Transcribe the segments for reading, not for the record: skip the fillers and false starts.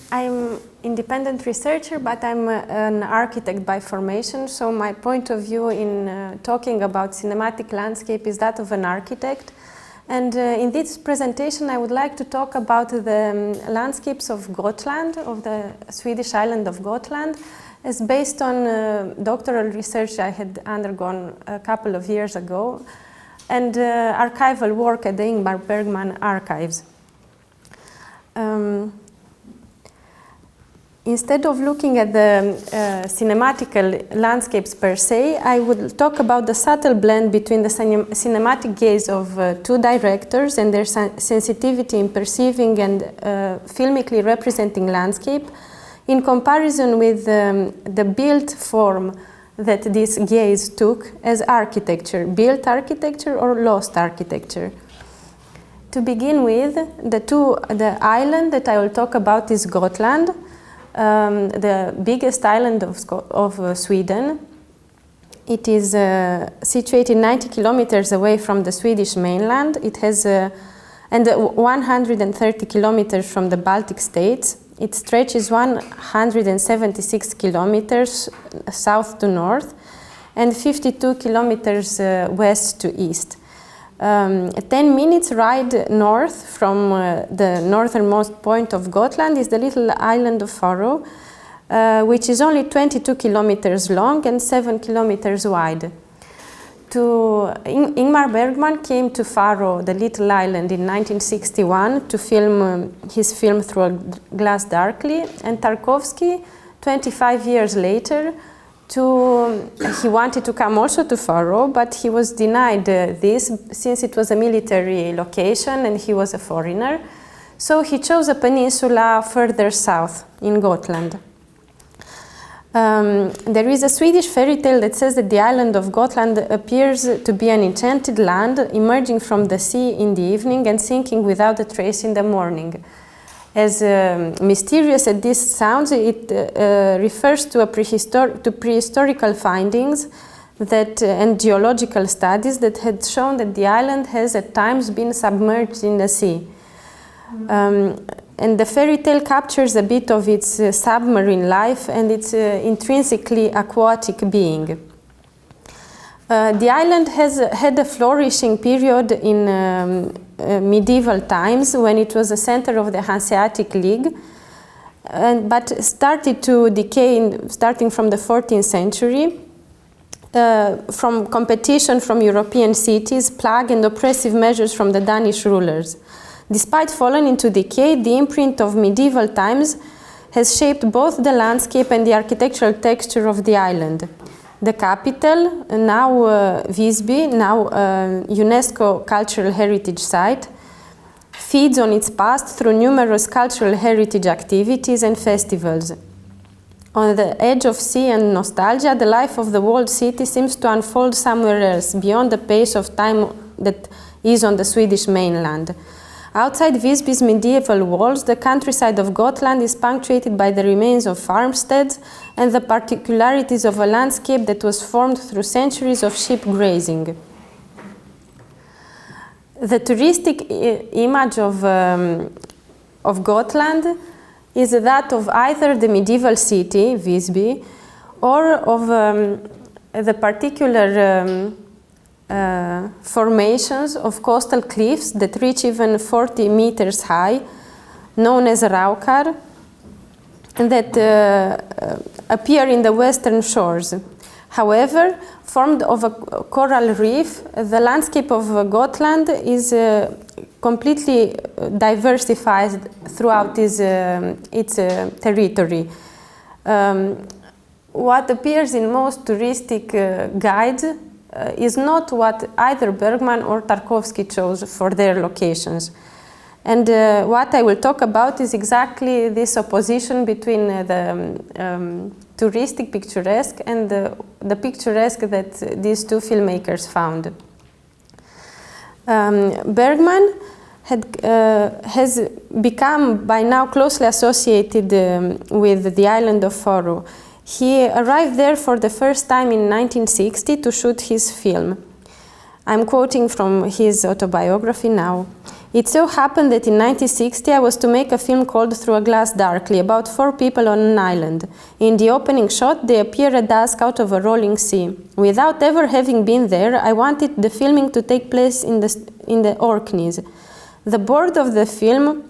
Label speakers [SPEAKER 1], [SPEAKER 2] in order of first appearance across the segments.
[SPEAKER 1] I'm independent researcher, but I'm an architect by formation, so my point of view in talking about cinematic landscape is that of an architect. And in this presentation I would like to talk about the landscapes of Gotland, of the Swedish island of Gotland, as based on doctoral research I had undergone a couple of years ago, and archival work at the Ingmar Bergman archives. Instead of looking at the cinematical landscapes per se, I would talk about the subtle blend between the cinematic gaze of two directors and their sensitivity in perceiving and filmically representing landscape, in comparison with the built form that this gaze took as architecture, built architecture or lost architecture. To begin with, the island that I will talk about is Gotland. The biggest island of Sweden. It is situated 90 kilometers away from the Swedish mainland. It has and 130 kilometers from the Baltic states. It stretches 176 kilometers south to north and 52 kilometers west to east. 10 minutes ride north from the northernmost point of Gotland is the little island of Faro, which is only 22 kilometers long and 7 kilometers wide. Ingmar Bergman came to Faro, the little island, in 1961 to film his film Through a Glass Darkly, and Tarkovsky, 25 years later, he wanted to come also to Faro, but he was denied this since it was a military location and he was a foreigner. So he chose a peninsula further south in Gotland. There is a Swedish fairy tale that says that the island of Gotland appears to be an enchanted land emerging from the sea in the evening and sinking without a trace in the morning. As mysterious as this sounds, it refers to prehistorical findings and geological studies that had shown that the island has at times been submerged in the sea. And the fairy tale captures a bit of its submarine life and its intrinsically aquatic being. The island has had a flourishing period in medieval times when it was a center of the Hanseatic League, but started to decay starting from the 14th century from competition from European cities, plague and oppressive measures from the Danish rulers. Despite falling into decay, the imprint of medieval times has shaped both the landscape and the architectural texture of the island. The capital, now Visby, now UNESCO Cultural Heritage Site, feeds on its past through numerous cultural heritage activities and festivals. On the edge of sea and nostalgia, the life of the walled city seems to unfold somewhere else, beyond the pace of time that is on the Swedish mainland. Outside Visby's medieval walls, the countryside of Gotland is punctuated by the remains of farmsteads and the particularities of a landscape that was formed through centuries of sheep grazing. The touristic image of Gotland is that of either the medieval city, Visby, or of the particular formations of coastal cliffs that reach even 40 meters high, known as Raukar, that appear in the western shores. However, formed of a coral reef, the landscape of Gotland is completely diversified throughout its territory. What appears in most touristic guides is not what either Bergman or Tarkovsky chose for their locations. And what I will talk about is exactly this opposition between the touristic picturesque and the picturesque that these two filmmakers found. Bergman has become by now closely associated with the island of Faro. He arrived there for the first time in 1960 to shoot his film. I'm quoting from his autobiography now. It so happened that in 1960 I was to make a film called Through a Glass Darkly, about 4 people on an island. In the opening shot, they appear at dusk out of a rolling sea. Without ever having been there, I wanted the filming to take place in the Orkneys. The board of the film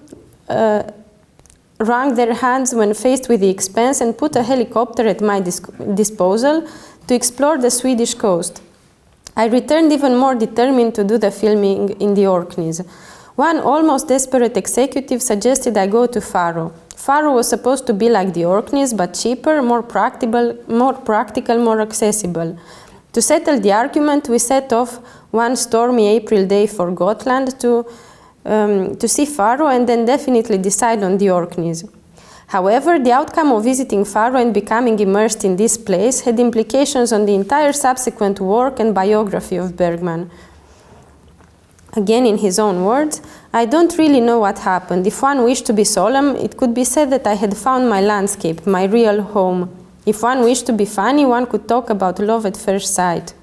[SPEAKER 1] wrung their hands when faced with the expense and put a helicopter at my disposal to explore the Swedish coast. I returned even more determined to do the filming in the Orkneys. One almost desperate executive suggested I go to Faro. Faro was supposed to be like the Orkneys, but cheaper, more practical, more accessible. To settle the argument, we set off one stormy April day for Gotland to see Faro and then definitely decide on the Orkneys. However, the outcome of visiting Faro and becoming immersed in this place had implications on the entire subsequent work and biography of Bergman. Again, in his own words, I don't really know what happened. If one wished to be solemn, it could be said that I had found my landscape, my real home. If one wished to be funny, one could talk about love at first sight.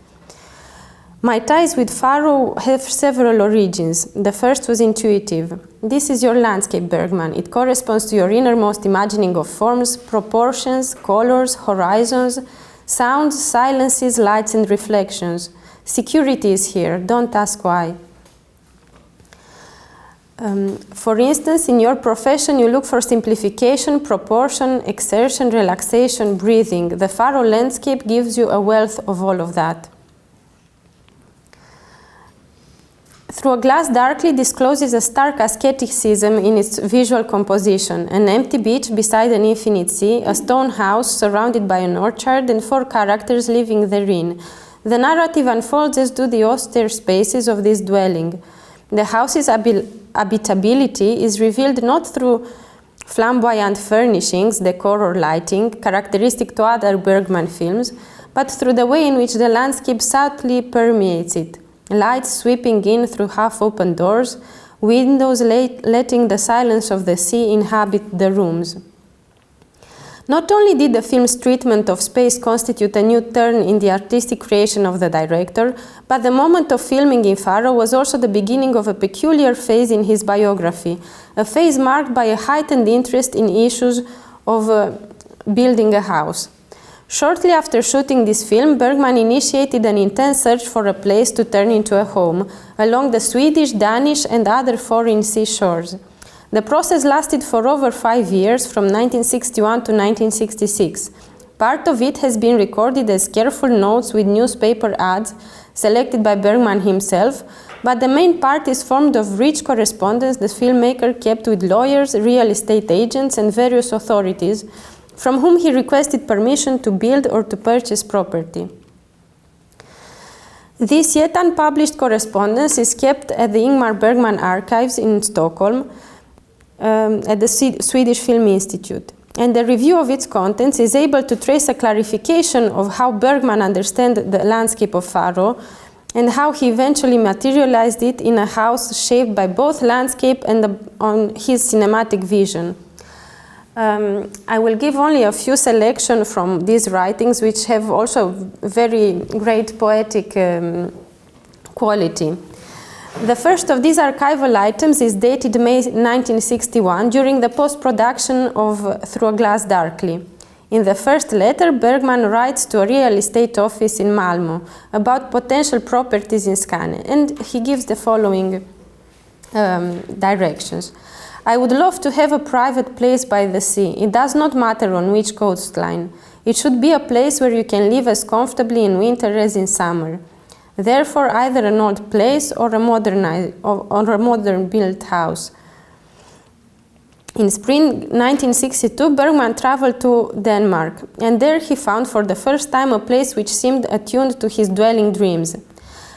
[SPEAKER 1] My ties with Faro have several origins. The first was intuitive. This is your landscape, Bergman. It corresponds to your innermost imagining of forms, proportions, colors, horizons, sounds, silences, lights, and reflections. Security is here. Don't ask why. For instance, in your profession, you look for simplification, proportion, exertion, relaxation, breathing. The Faro landscape gives you a wealth of all of that. Through a Glass Darkly discloses a stark asceticism in its visual composition, an empty beach beside an infinite sea, a stone house surrounded by an orchard, and 4 characters living therein. The narrative unfolds as do the austere spaces of this dwelling. The house's habitability is revealed not through flamboyant furnishings, decor, or lighting, characteristic to other Bergman films, but through the way in which the landscape subtly permeates it. Lights sweeping in through half-open doors, windows letting the silence of the sea inhabit the rooms. Not only did the film's treatment of space constitute a new turn in the artistic creation of the director, but the moment of filming in Faro was also the beginning of a peculiar phase in his biography, a phase marked by a heightened interest in issues of building a house. Shortly after shooting this film, Bergman initiated an intense search for a place to turn into a home, along the Swedish, Danish, and other foreign seashores. The process lasted for over 5 years, from 1961 to 1966. Part of it has been recorded as careful notes with newspaper ads selected by Bergman himself, but the main part is formed of rich correspondence the filmmaker kept with lawyers, real estate agents, and various authorities, from whom he requested permission to build or to purchase property. This yet unpublished correspondence is kept at the Ingmar Bergman Archives in Stockholm, at the Swedish Film Institute, and the review of its contents is able to trace a clarification of how Bergman understood the landscape of Faro and how he eventually materialized it in a house shaped by both landscape and on his cinematic vision. I will give only a few selections from these writings, which have also very great poetic quality. The first of these archival items is dated May 1961 during the post-production of Through a Glass Darkly. In the first letter, Bergman writes to a real estate office in Malmö about potential properties in Skåne, and he gives the following directions. I would love to have a private place by the sea. It does not matter on which coastline. It should be a place where you can live as comfortably in winter as in summer. Therefore, either an old place or a modern built house. In spring 1962, Bergman traveled to Denmark, and there he found for the first time a place which seemed attuned to his dwelling dreams.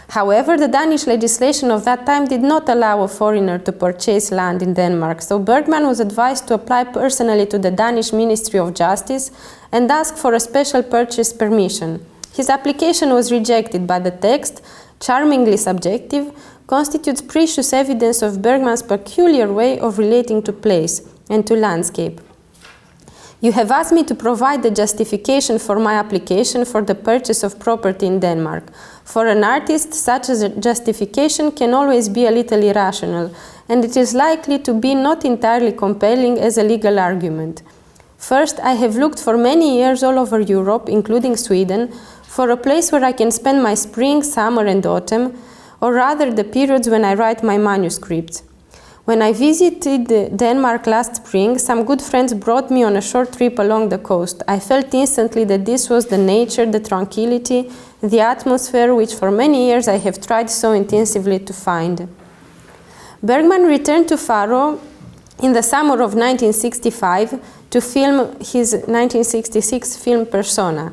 [SPEAKER 1] However, the Danish legislation of that time did not allow a foreigner to purchase land in Denmark, so Bergman was advised to apply personally to the Danish Ministry of Justice and ask for a special purchase permission. His application was rejected, but the text, charmingly subjective, constitutes precious evidence of Bergman's peculiar way of relating to place and to landscape. You have asked me to provide the justification for my application for the purchase of property in Denmark. For an artist, such a justification can always be a little irrational, and it is likely to be not entirely compelling as a legal argument. First, I have looked for many years all over Europe, including Sweden, for a place where I can spend my spring, summer and autumn, or rather the periods when I write my manuscripts. When I visited Denmark last spring, some good friends brought me on a short trip along the coast. I felt instantly that this was the nature, the tranquility, the atmosphere which for many years I have tried so intensively to find. Bergman returned to Faro in the summer of 1965 to film his 1966 film Persona.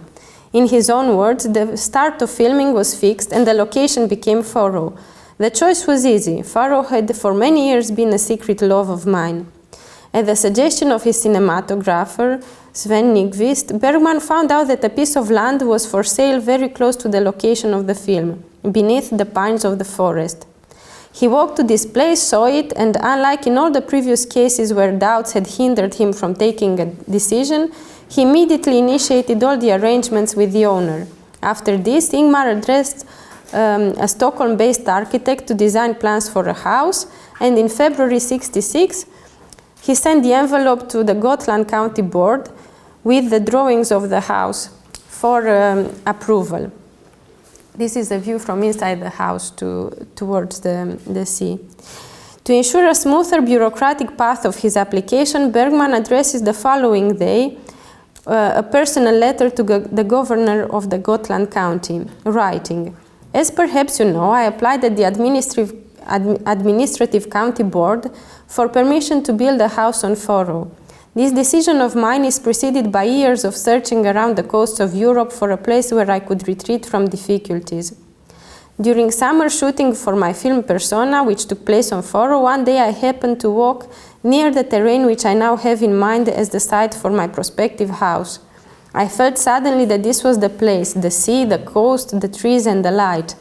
[SPEAKER 1] In his own words, the start of filming was fixed and the location became Faro. The choice was easy. Faro had for many years been a secret love of mine. At the suggestion of his cinematographer, Sven Nykvist, Bergman found out that a piece of land was for sale very close to the location of the film, beneath the pines of the forest. He walked to this place, saw it, and unlike in all the previous cases where doubts had hindered him from taking a decision, he immediately initiated all the arrangements with the owner. After this, Ingmar addressed a Stockholm-based architect to design plans for a house, and in February 1966, he sent the envelope to the Gotland County Board with the drawings of the house for approval. This is a view from inside the house towards the sea. To ensure a smoother bureaucratic path of his application, Bergman addresses the following day a personal letter to the governor of the Gotland County, writing, "As perhaps you know, I applied at the administrative county board for permission to build a house on Faro. This decision of mine is preceded by years of searching around the coasts of Europe for a place where I could retreat from difficulties. During summer shooting for my film Persona, which took place on Faro, one day I happened to walk near the terrain which I now have in mind as the site for my prospective house. I felt suddenly that this was the place, the sea, the coast, the trees and the light.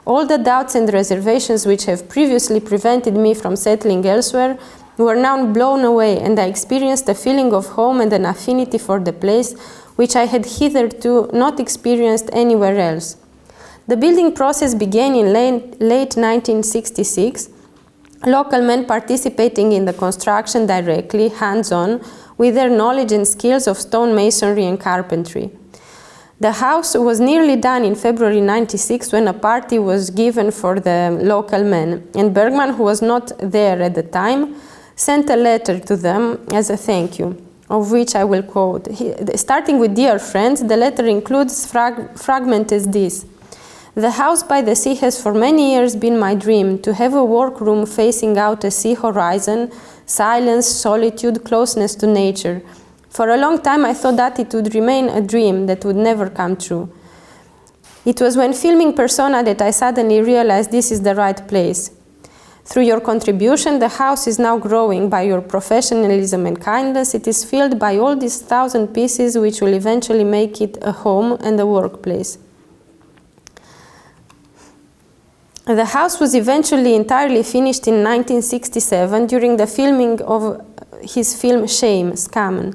[SPEAKER 1] All the doubts and reservations which have previously prevented me from settling elsewhere were now blown away, and I experienced a feeling of home and an affinity for the place which I had hitherto not experienced anywhere else. The building process began in late 1966, local men participating in the construction directly, hands-on, with their knowledge and skills of stone masonry and carpentry. The house was nearly done in February 1996 when a party was given for the local men, and Bergman, who was not there at the time, sent a letter to them as a thank you, of which I will quote. Starting with "Dear friends," the letter includes fragment as this: "The house by the sea has for many years been my dream, to have a workroom facing out a sea horizon, silence, solitude, closeness to nature. For a long time I thought that it would remain a dream that would never come true. It was when filming Persona that I suddenly realized this is the right place. Through your contribution, the house is now growing. By your professionalism and kindness, it is filled by all these 1,000 pieces which will eventually make it a home and a workplace." The house was eventually entirely finished in 1967 during the filming of his film Shame, Skammen.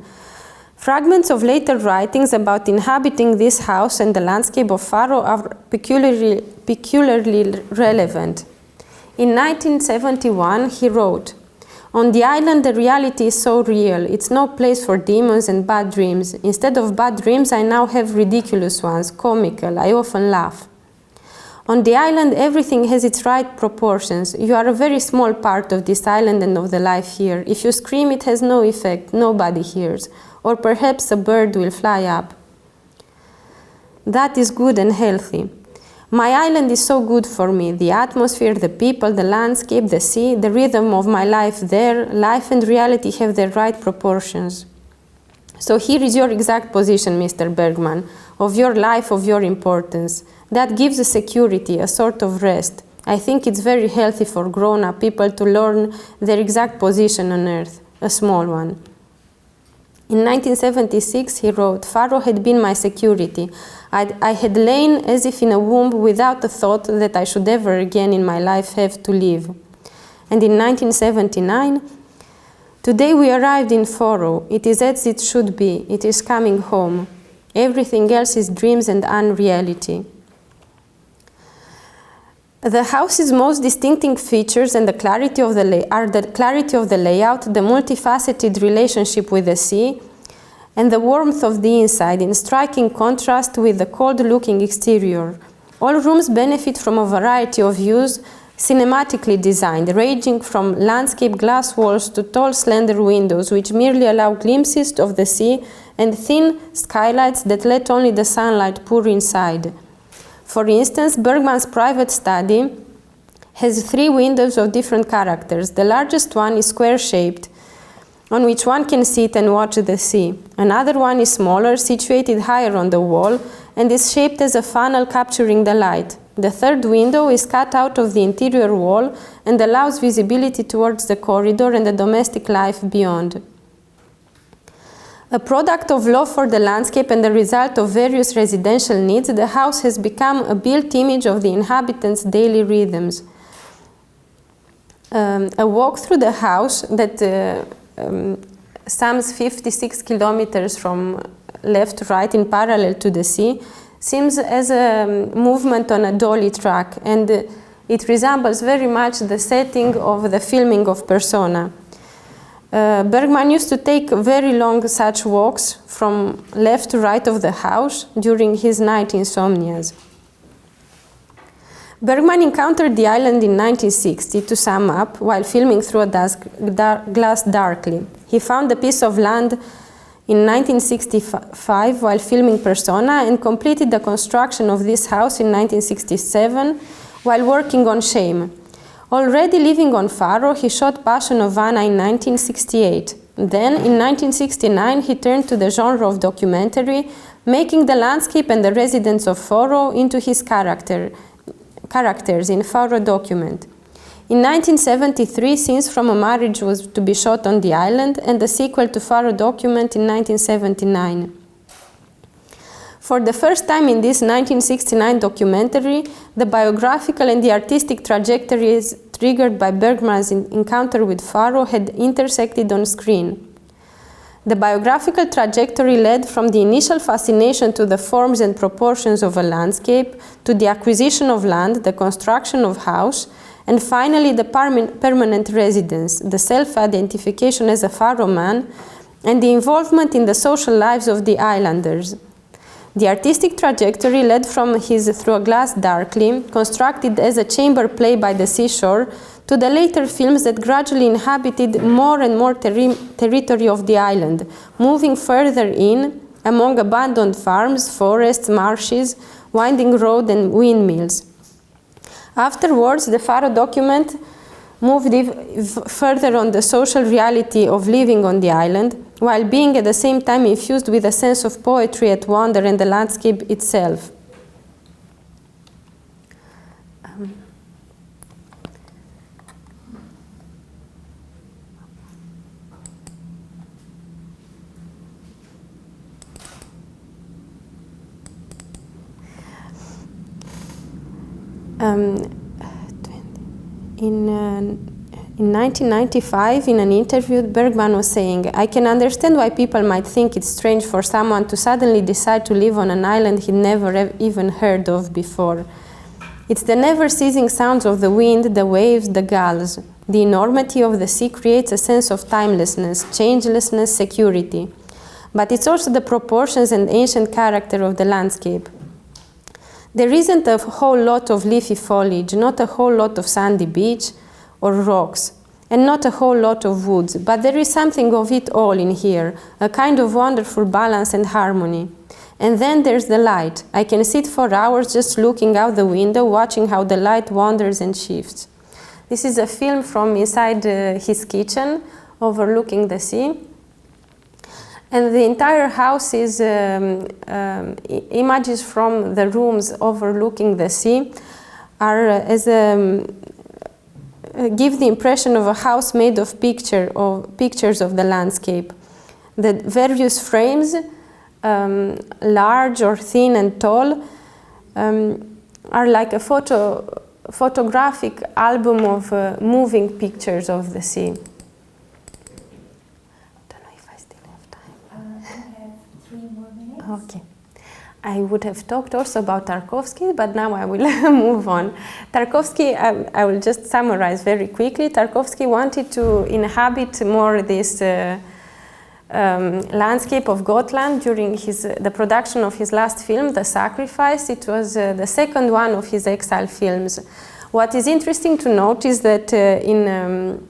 [SPEAKER 1] Fragments of later writings about inhabiting this house and the landscape of Faro are peculiarly relevant. In 1971, he wrote, "On the island, the reality is so real. It's no place for demons and bad dreams. Instead of bad dreams, I now have ridiculous ones, comical. I often laugh. On the island, everything has its right proportions. You are a very small part of this island and of the life here. If you scream, it has no effect. Nobody hears. Or perhaps a bird will fly up. That is good and healthy. My island is so good for me. The atmosphere, the people, the landscape, the sea, the rhythm of my life there, life and reality have their right proportions. So here is your exact position, Mr. Bergman, of your life, of your importance. That gives a security, a sort of rest. I think it's very healthy for grown-up people to learn their exact position on earth, a small one." In 1976, he wrote, "Faro had been my security. I had lain as if in a womb without a thought that I should ever again in my life have to leave." And in 1979, "Today we arrived in Faro. It is as it should be. It is coming home. Everything else is dreams and unreality." The house's most distinctive features and the clarity of the clarity of the layout, the multifaceted relationship with the sea, and the warmth of the inside, in striking contrast with the cold-looking exterior. All rooms benefit from a variety of views, cinematically designed, ranging from landscape glass walls to tall, slender windows, which merely allow glimpses of the sea, and thin skylights that let only the sunlight pour inside. For instance, Bergman's private study has 3 windows of different characters. The largest one is square-shaped, on which one can sit and watch the sea. Another one is smaller, situated higher on the wall, and is shaped as a funnel capturing the light. The third window is cut out of the interior wall and allows visibility towards the corridor and the domestic life beyond. A product of love for the landscape and the result of various residential needs, the house has become a built image of the inhabitants' daily rhythms. A walk through the house that sums 56 kilometers from left to right in parallel to the sea seems as a movement on a dolly track, and it resembles very much the setting of the filming of Persona. Bergman used to take very long such walks from left to right of the house during his night insomnias. Bergman encountered the island in 1960, to sum up, while filming through a glass darkly. He found a piece of land in 1965 while filming Persona and completed the construction of this house in 1967 while working on Shame. Already living on Faro, he shot Passion of Anna in 1968. Then, in 1969, he turned to the genre of documentary, making the landscape and the residents of Faro into his characters in Faro Document. In 1973, Scenes from a Marriage was to be shot on the island, and the sequel to Faro Document in 1979. For the first time in this 1969 documentary, the biographical and the artistic trajectories triggered by Bergman's encounter with Faro had intersected on screen. The biographical trajectory led from the initial fascination to the forms and proportions of a landscape, to the acquisition of land, the construction of house, and finally the permanent residence, the self-identification as a Faro man, and the involvement in the social lives of the islanders. The artistic trajectory led from his Through a Glass Darkly, constructed as a chamber play by the seashore, to the later films that gradually inhabited more and more territory of the island, moving further in among abandoned farms, forests, marshes, winding road and windmills. Afterwards, the Faro Document moved further on the social reality of living on the island, while being at the same time infused with a sense of poetry at wonder and the landscape itself. In 1995, in an interview, Bergman was saying, "I can understand why people might think it's strange for someone to suddenly decide to live on an island he'd never even heard of before. It's the never-ceasing sounds of the wind, the waves, the gulls. The enormity of the sea creates a sense of timelessness, changelessness, security. But it's also the proportions and ancient character of the landscape. There isn't a whole lot of leafy foliage, not a whole lot of sandy beach or rocks, and not a whole lot of woods, but there is something of it all in here, a kind of wonderful balance and harmony. And then there's the light. I can sit for hours just looking out the window, watching how the light wanders and shifts." This is a film from inside his kitchen, overlooking the sea. And the entire house is images from the rooms overlooking the sea are give the impression of a house made of pictures of the landscape. The various frames, large or thin and tall, are like a photographic album of moving pictures of the sea. Okay. I would have talked also about Tarkovsky, but now I will move on. Tarkovsky, I will just summarize very quickly. Tarkovsky wanted to inhabit more this landscape of Gotland during the production of his last film, The Sacrifice. It was the second one of his exile films. What is interesting to note is that in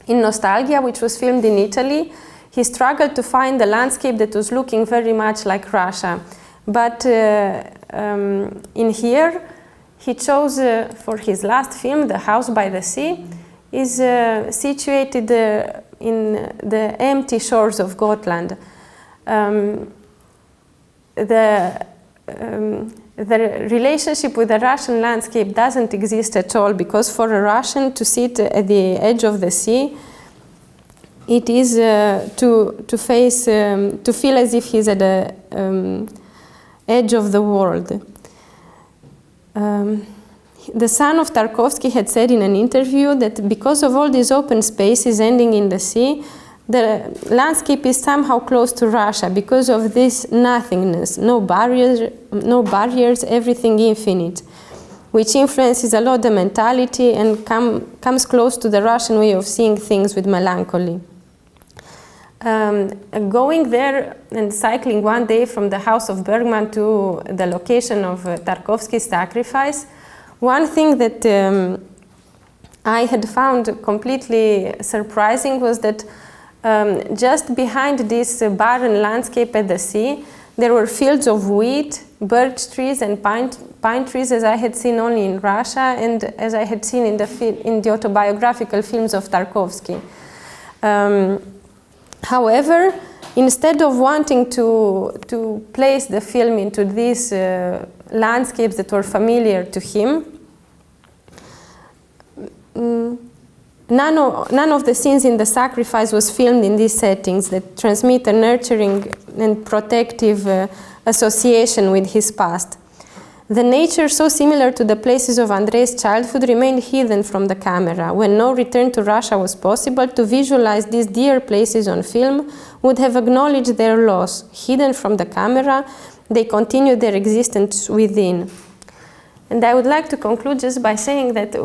[SPEAKER 1] Nostalgia, which was filmed in Italy, he struggled to find a landscape that was looking very much like Russia. But in here, he chose for his last film, The House by the Sea, is situated in the empty shores of Gotland. The relationship with the Russian landscape doesn't exist at all, because for a Russian to sit at the edge of the sea, it is to feel as if he's at the edge of the world. The son of Tarkovsky had said in an interview that because of all these open spaces ending in the sea, the landscape is somehow close to Russia because of this nothingness, no barriers, everything infinite, which influences a lot the mentality and comes close to the Russian way of seeing things with melancholy. Going there and cycling one day from the house of Bergman to the location of Tarkovsky's Sacrifice, one thing that I had found completely surprising was that just behind this barren landscape at the sea, there were fields of wheat, birch trees and pine trees, as I had seen only in Russia and as I had seen in the autobiographical films of Tarkovsky. However, instead of wanting to place the film into these landscapes that were familiar to him, none of the scenes in The Sacrifice was filmed in these settings that transmit a nurturing and protective association with his past. The nature so similar to the places of Andrei's childhood remained hidden from the camera. When no return to Russia was possible, to visualize these dear places on film would have acknowledged their loss. Hidden from the camera, they continued their existence within. And I would like to conclude just by saying that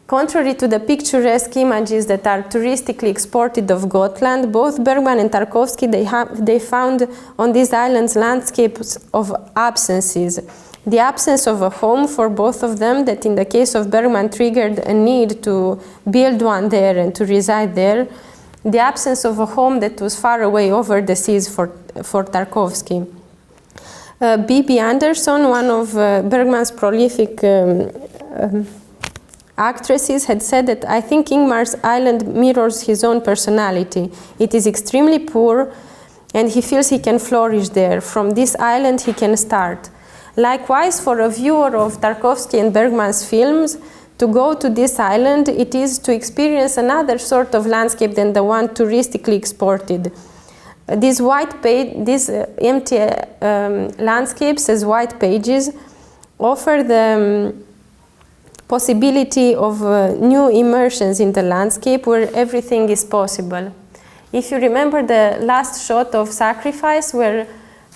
[SPEAKER 1] contrary to the picturesque images that are touristically exported of Gotland, both Bergman and Tarkovsky, they found on these islands landscapes of absences. The absence of a home for both of them, that in the case of Bergman triggered a need to build one there and to reside there. The absence of a home that was far away over the seas for Tarkovsky. B.B. Anderson, one of Bergman's prolific actresses, had said that I think Ingmar's island mirrors his own personality. It is extremely poor and he feels he can flourish there. From this island he can start. Likewise, for a viewer of Tarkovsky and Bergman's films, to go to this island, it is to experience another sort of landscape than the one touristically exported. These empty landscapes as white pages offer the possibility of new immersions in the landscape where everything is possible. If you remember the last shot of Sacrifice, where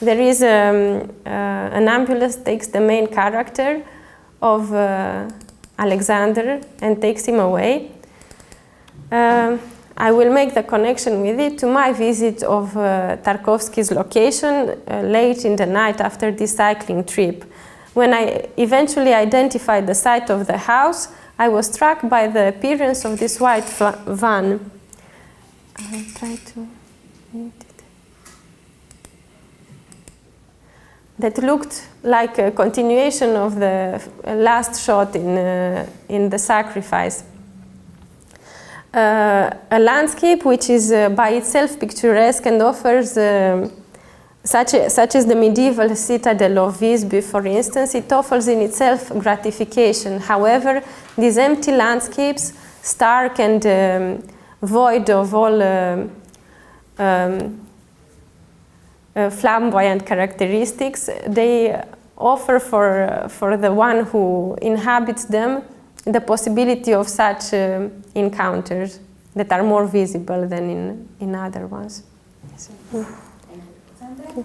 [SPEAKER 1] there is an ambulance takes the main character of Alexander and takes him away, I will make the connection with it to my visit of Tarkovsky's location late in the night after this cycling trip. When I eventually identified the site of the house, I was struck by the appearance of this white van. I will try to read it. That looked like a continuation of the last shot in The Sacrifice. A landscape which is by itself picturesque and offers such as the medieval citadel of Visby, for instance, it offers in itself gratification. However, these empty landscapes, stark and void of all flamboyant characteristics, they offer for the one who inhabits them the possibility of such encounters that are more visible than in other ones. Yes.
[SPEAKER 2] Thank you.